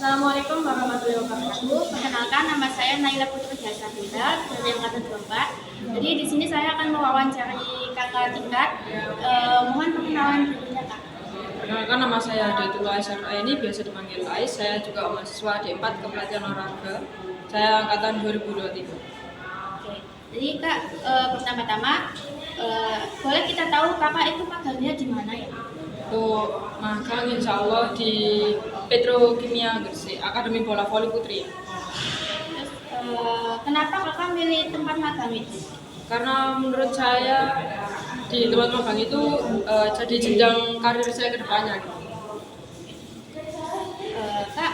Assalamualaikum warahmatullahi wabarakatuh. Perkenalkan, nama saya Naila Putri Jasabila dari angkatan 24. Jadi di sini saya akan mewawancari kakak tingkat. Mohon perkenalan dirinya, Kak. Perkenalkan, nama saya Daitullah SMA ini biasa dipanggil Ais. Saya juga mahasiswa D4 Kepelatihan Olahraga. Saya angkatan 2023. Oke. Jadi Kak, pertama-tama boleh kita tahu kakak itu magangnya di mana ya? Untuk magang insya Allah di Petrokimia Gresik, Akademi Bola Voli Putri. Terus kenapa kakak milih tempat magang itu? Karena menurut saya di tempat magang itu jadi jenjang karir saya ke depannya. Kak,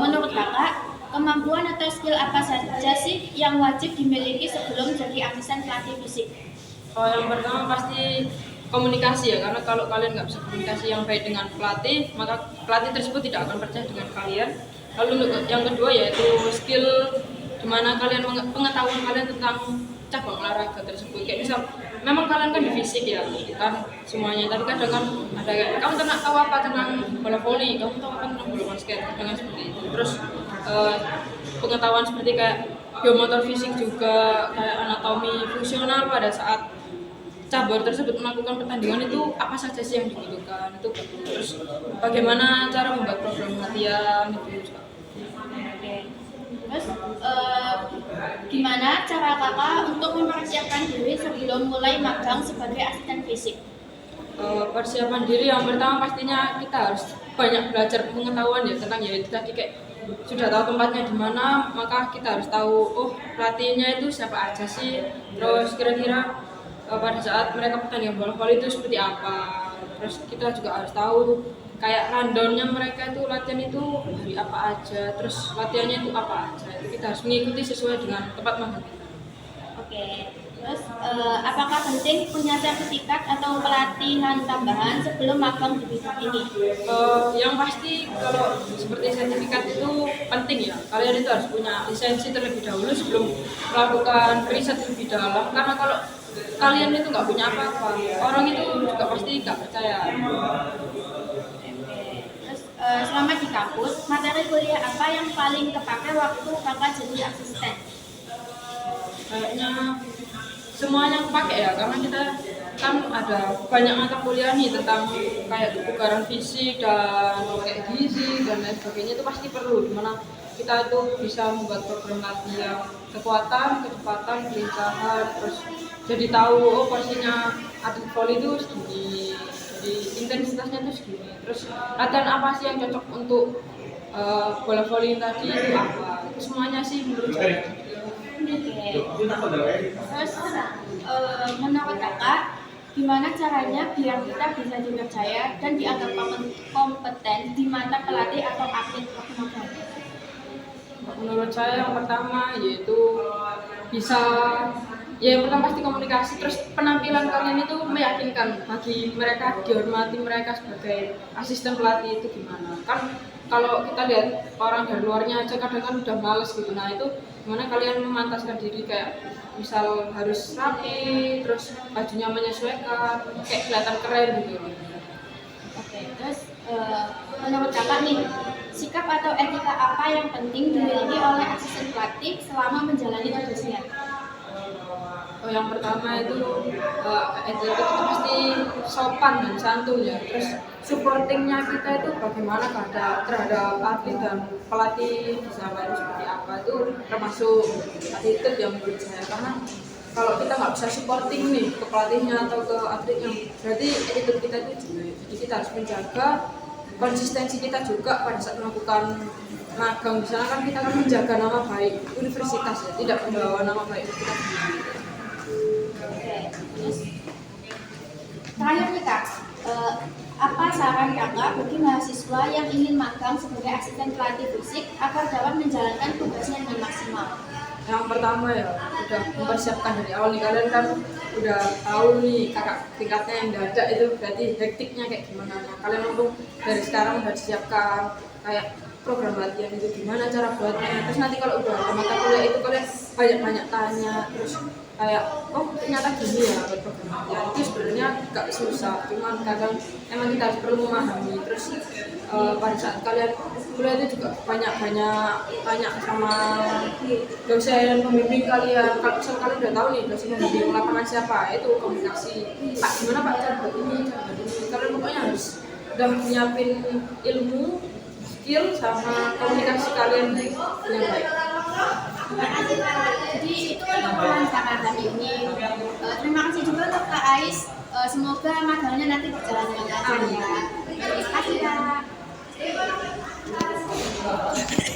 menurut kakak kemampuan atau skill apa saja sih yang wajib dimiliki sebelum jadi asisten pelatih fisik? Yang pertama pasti komunikasi ya, karena kalau kalian nggak bisa komunikasi yang baik dengan pelatih, maka pelatih tersebut tidak akan percaya dengan kalian. Lalu yang kedua yaitu skill, dimana kalian pengetahuan kalian tentang cabang olahraga tersebut. Kayak misal, memang kalian kan di fisik ya, kan semuanya, tapi kadang kan ada kayak, kamu tahu apa tentang bola voli, kamu tahu apa tentang bola basket, dengan seperti itu. Terus pengetahuan seperti kayak biomotor fisik juga, kayak anatomi fungsional pada saat cabur tersebut melakukan pertandingan itu apa saja sih yang dibutuhkan itu, terus bagaimana cara membuat program latihan itu juga. Oke. Terus gimana cara kakak untuk mempersiapkan diri sebelum mulai magang sebagai asisten fisik? Persiapan diri yang pertama pastinya kita harus banyak belajar pengetahuan ya tentang yaitu tadi, kayak sudah tahu tempatnya di mana, maka kita harus tahu oh pelatihnya itu siapa aja sih, terus kira-kira pada saat mereka pertandingan bola voli itu seperti apa. Terus kita juga harus tahu kayak rundownnya mereka itu latihan itu hari apa aja, terus latihannya itu apa aja. Itu kita harus mengikuti sesuai dengan tempat magang kita. Oke. Terus apakah penting punya sertifikat atau pelatihan tambahan sebelum magang di bidang ini? Yang pasti kalau seperti sertifikat itu penting ya. Kalian itu harus punya lisensi terlebih dahulu sebelum melakukan riset lebih dalam. Karena kalau kalian itu nggak punya apa-apa, orang itu juga pasti nggak percaya. Terus selama di kampus, materi kuliah apa yang paling kepake waktu kakak jadi asisten? Kayaknya semuanya kepake ya, karena kita kan ada banyak mata kuliah nih tentang kayak kebugaran fisik dan kayak gizi dan lain sebagainya, itu pasti perlu, dimana kita itu bisa membuat program latihan kekuatan, kecepatan, kelincahan, terus jadi tahu oh porsinya atlet voli itu segini, jadi intensitasnya itu segini, terus latihan apa sih yang cocok untuk bola voli tadi itu apa, itu semuanya sih menurut saya. Terus menurut kakak, gimana caranya biar kita bisa dipercaya dan dianggap kompeten di mata pelatih atau atlet magang? Menurut saya yang pertama yaitu bisa, ya yang pertama pasti komunikasi, terus penampilan kalian itu meyakinkan bagi mereka, dihormati mereka sebagai asisten pelatih itu gimana. Kan kalau kita lihat orang dari luarnya aja kadang kan udah males gitu, nah itu gimana kalian memantaskan diri, kayak misal harus rapi, terus bajunya menyesuaikan, kayak kelihatan keren gitu. Oke, terus menurut kakak nih, sikap atau etika apa yang penting dimiliki oleh asisten pelatih selama menjalani tugasnya? Yang pertama itu etika itu pasti sopan dan santun ya. Terus supportingnya kita itu bagaimana terhadap atlet dan pelatih di sana itu seperti apa, itu termasuk attitude yang menurut saya. Karena kalau kita nggak bisa supporting nih ke pelatihnya atau ke atletnya, berarti attitude kita itu jelek. Jadi kita harus menjaga konsistensi kita juga pada saat melakukan magang di sana. Kan kita akan menjaga nama baik universitas ya, tidak membawa nama baik kita sendiri. Oke, terus terakhir nih kak, apa saran kakak bagi mahasiswa yang ingin magang sebagai asisten pelatih fisik agar dapat menjalankan tugasnya dengan maksimal? Yang pertama ya udah mempersiapkan dari awal nih, kalian kan udah tahu nih kakak tingkatnya yang dadak itu berarti hektiknya kayak gimana. Nah, kalian langsung dari sekarang udah disiapkan kayak program latihan itu gimana cara buatnya, terus nanti kalau udah ada mata kuliah itu kalian banyak-banyak tanya, terus kayak oh ternyata gini ya programnya itu sebenarnya gak susah, cuman kadang emang kita harus perlu memahami. Terus pada saat kalian kuliah itu juga banyak tanya sama dosen pembimbing kalian. Kalau misal kalian udah tahu nih dosen pembimbing lapangan siapa, itu komunikasi, Pak gimana Pak cara buat ini, kalian pokoknya harus udah nyiapin ilmu, skill sama komunikasi kalian yang baik. Terima kasih Kak. Jadi itu kan obrolan kita hari ini. Terima kasih juga untuk Kak Ais. Semoga magangnya nanti berjalan dengan lancar ya. Terima kasih Kak.